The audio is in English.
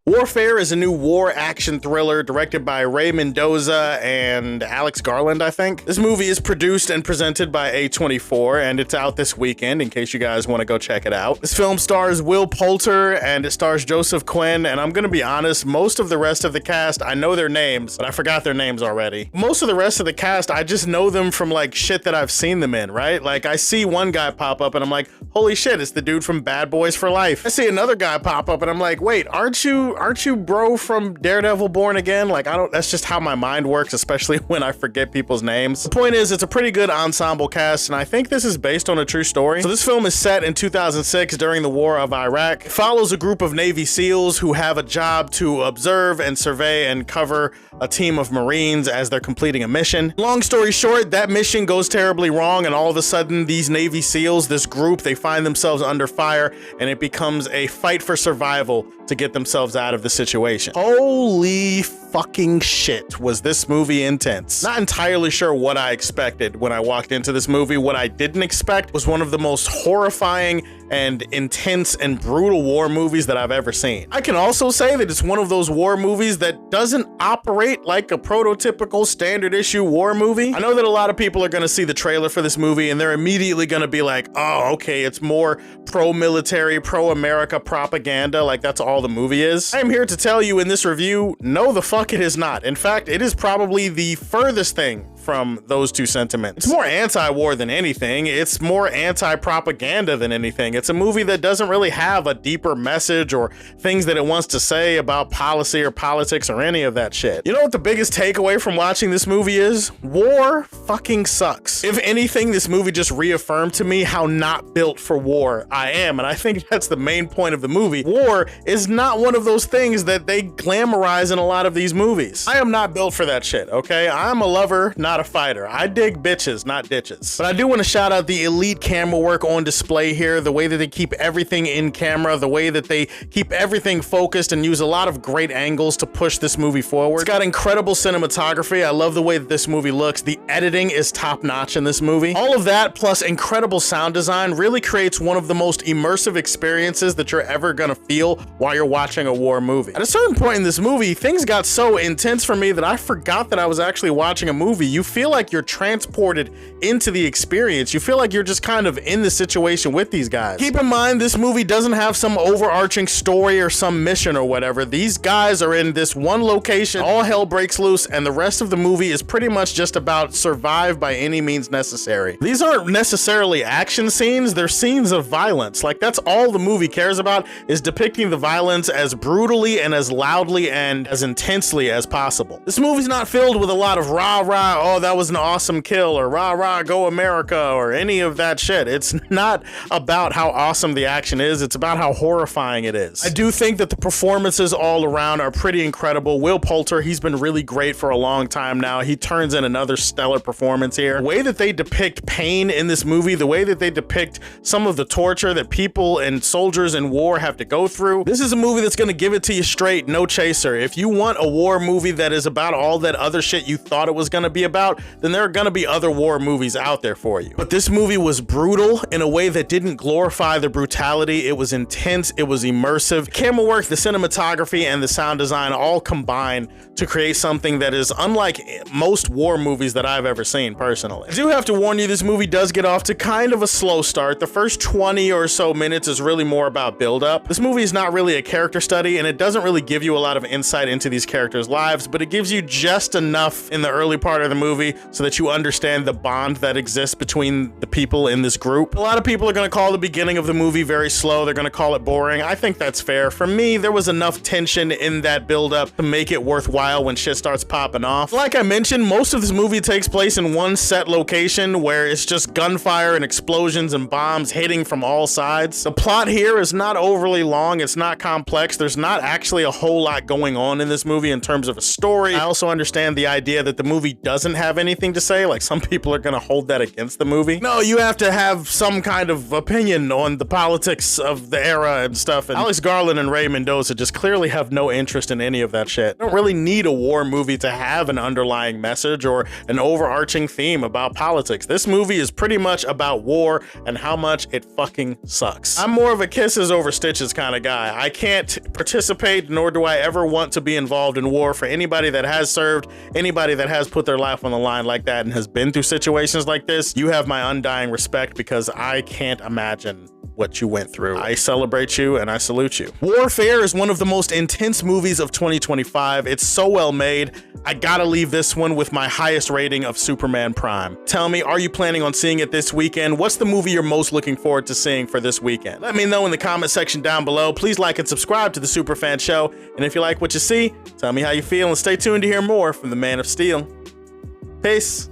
Warfare is a new war action thriller directed by Ray Mendoza and Alex Garland, I think. This movie is produced and presented by A24, and it's out this weekend in case you guys want to go check it out. This film stars Will Poulter and it stars Joseph Quinn, and I'm gonna be honest, most of the rest of the cast, I know their names, but I forgot their names already. Most of the rest of the cast, I just know them from like shit that I've seen them in, right? Like I see one guy pop up and I'm like, holy shit, it's the dude from Bad Boys for Life. I see another guy pop up and I'm like, wait, aren't you bro from Daredevil Born Again? Like that's just how my mind works, especially when I forget people's names. The point is, it's a pretty good ensemble cast, and I think this is based on a true story. So this film is set in 2006 during the war of Iraq. It follows a group of Navy SEALs who have a job to observe and survey and cover a team of Marines as they're completing a mission. Long story short, that mission goes terribly wrong, and all of a sudden these Navy SEALs, this group, they find themselves under fire, and it becomes a fight for survival to get themselves out of the situation. Holy fucking shit, was this movie intense. Not entirely sure what I expected when I walked into this movie. What I didn't expect was one of the most horrifying and intense and brutal war movies that I've ever seen. I can also say that it's one of those war movies that doesn't operate like a prototypical standard issue war movie. I know that a lot of people are gonna see the trailer for this movie and they're immediately gonna be like, oh, okay, it's more pro-military, pro-America propaganda, like that's all the movie is. I am here to tell you in this review, no the fuck it is not. In fact, it is probably the furthest thing from those two sentiments. It's more anti-war than anything. It's more anti-propaganda than anything. It's a movie that doesn't really have a deeper message or things that it wants to say about policy or politics or any of that shit. You know what the biggest takeaway from watching this movie is? War fucking sucks. If anything, this movie just reaffirmed to me how not built for war I am, and I think that's the main point of the movie. War is not one of those things that they glamorize in a lot of these movies. I am not built for that shit, okay? I'm a lover, not a fighter. I dig bitches, not ditches. But I do want to shout out the elite camera work on display here, the way that they keep everything in camera, the way that they keep everything focused and use a lot of great angles to push this movie forward. It's got incredible cinematography. I love the way that this movie looks. The editing is top notch in this movie. All of that plus incredible sound design really creates one of the most immersive experiences that you're ever gonna feel while you're watching a war movie. At a certain point in this movie, things got so intense for me that I forgot that I was actually watching a movie. You feel like you're transported into the experience. You feel like you're just kind of in the situation with these guys. Keep in mind, this movie doesn't have some overarching story or some mission or whatever. These guys are in this one location, all hell breaks loose, and the rest of the movie is pretty much just about survive by any means necessary. These aren't necessarily action scenes, they're scenes of violence. Like that's all the movie cares about, is depicting the violence as brutally and as loudly and as intensely as possible. This movie's not filled with a lot of rah rah, oh that was an awesome kill, or rah rah go America, or any of that shit. It's not about how awesome the action is, it's about how horrifying it is. I do think that the performances all around are pretty incredible. Will Poulter, he's been really great for a long time now. He turns in another stellar performance here. The way that they depict pain in this movie, the way that they depict some of the torture that people and soldiers in war have to go through, this is a movie that's gonna give it to you straight, no chaser. If you want a war movie that is about all that other shit you thought it was gonna be about, then there are gonna be other war movies out there for you. But this movie was brutal in a way that didn't glorify the brutality. It was intense, it was immersive. The camera work, the cinematography, and the sound design all combine to create something that is unlike most war movies that I've ever seen personally. I do have to warn you, this movie does get off to kind of a slow start. The first 20 or so minutes is really more about build up. This movie is not really a character study, and it doesn't really give you a lot of insight into these characters' lives, but it gives you just enough in the early part of the movie so that you understand the bond that exists between the people in this group. A lot of people are going to call the beginning of the movie very slow. They're going to call it boring. I think that's fair. For me, there was enough tension in that build up to make it worthwhile when shit starts popping off. Like I mentioned, most of this movie takes place in one set location where it's just gunfire and explosions and bombs hitting from all sides. The plot here is not overly long. It's not complex. There's not actually a whole lot going on in this movie in terms of a story. I also understand the idea that the movie doesn't have anything to say, like some people are gonna hold that against the movie. No, you have to have some kind of opinion on the politics of the era and stuff. And Alex Garland and Ray Mendoza just clearly have no interest in any of that shit. You don't really need a war movie to have an underlying message or an overarching theme about politics. This movie is pretty much about war and how much it fucking sucks. I'm more of a kisses over stitches kind of guy. I can't participate, nor do I ever want to be involved in war. For anybody that has served, anybody that has put their life on the line like that and has been through situations like this, you have my undying respect, because I can't imagine what you went through. I celebrate you and I salute you. Warfare is one of the most intense movies of 2025. It's so well made. I gotta leave this one with my highest rating of Superman Prime. Tell me, are you planning on seeing it this weekend? What's the movie you're most looking forward to seeing for this weekend? Let me know in the comment section down below. Please like and subscribe to the Superfan Show. And if you like what you see, tell me how you feel and stay tuned to hear more from the Man of Steel. Peace.